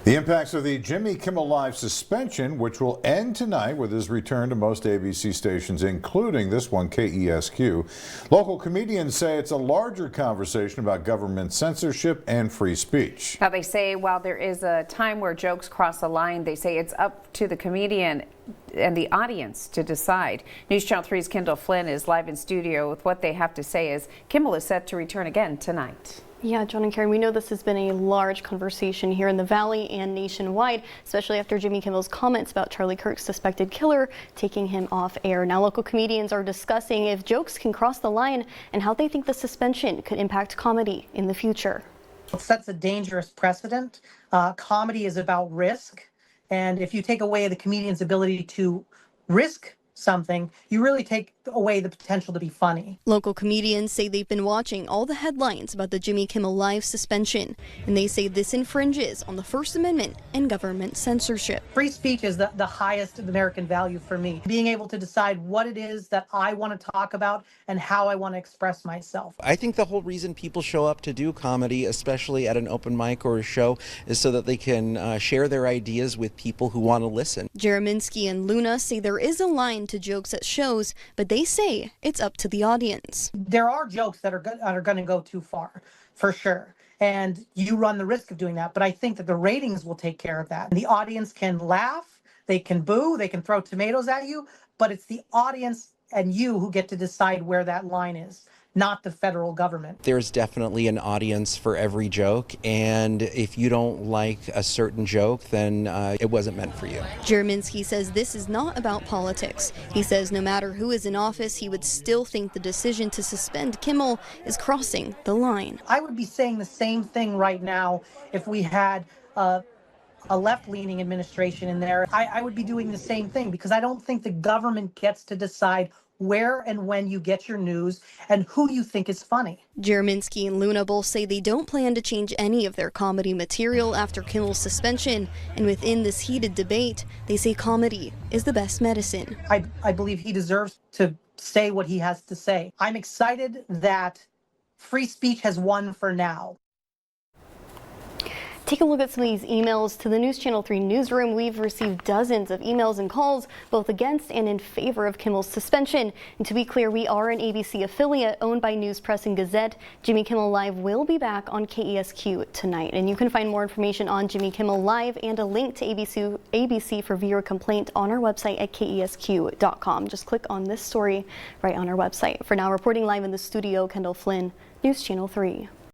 The impacts of the Jimmy Kimmel Live suspension, which will end tonight with his return to most ABC stations, including this one, KESQ. Local comedians say it's a larger conversation about government censorship and free speech. Now, they say while there is a time where jokes cross the line, they say it's up to the comedian and the audience to decide. News Channel 3's Kendall Flynn is live in studio with what they have to say as Kimmel is set to return again tonight. Yeah, John and Karen, we know this has been a large conversation here in the Valley and nationwide, especially after Jimmy Kimmel's comments about Charlie Kirk's suspected killer taking him off air. Now, local comedians are discussing if jokes can cross the line and how they think the suspension could impact comedy in the future. It sets a dangerous precedent. Comedy is about risk, and if you take away the comedian's ability to risk something, you really take away the potential to be funny. Local comedians say they've been watching all the headlines about the Jimmy Kimmel Live suspension, and they say this infringes on the First Amendment and government censorship. Free speech is the highest American value for me. Being able to decide what it is that I want to talk about and how I want to express myself. I think the whole reason people show up to do comedy, especially at an open mic or a show, is so that they can share their ideas with people who want to listen. Jereminsky and Luna say there is a line to jokes at shows, but they say it's up to the audience. There are jokes that are going to go too far, for sure. And you run the risk of doing that. But I think that the ratings will take care of that. The audience can laugh, they can boo, they can throw tomatoes at you, but it's the audience and you who get to decide where that line is, not the federal government. There's definitely an audience for every joke, and if you don't like a certain joke, then it wasn't meant for you. Jereminsky says this is not about politics. He says no matter who is in office, he would still think the decision to suspend Kimmel is crossing the line. I would be saying the same thing right now if we had a left-leaning administration in there. I would be doing the same thing because I don't think the government gets to decide where and when you get your news and who you think is funny. Jereminsky and Luna both say they don't plan to change any of their comedy material after Kimmel's suspension, and within this heated debate, they say comedy is the best medicine. I believe he deserves to say what he has to say. I'm excited that free speech has won for now. Take a look at some of these emails to the News Channel 3 newsroom. We've received dozens of emails and calls, both against and in favor of Kimmel's suspension. And to be clear, we are an ABC affiliate owned by News Press and Gazette. Jimmy Kimmel Live will be back on KESQ tonight. And you can find more information on Jimmy Kimmel Live and a link to ABC for viewer complaint on our website at KESQ.com. Just click on this story right on our website. For now, reporting live in the studio, Kendall Flynn, News Channel 3.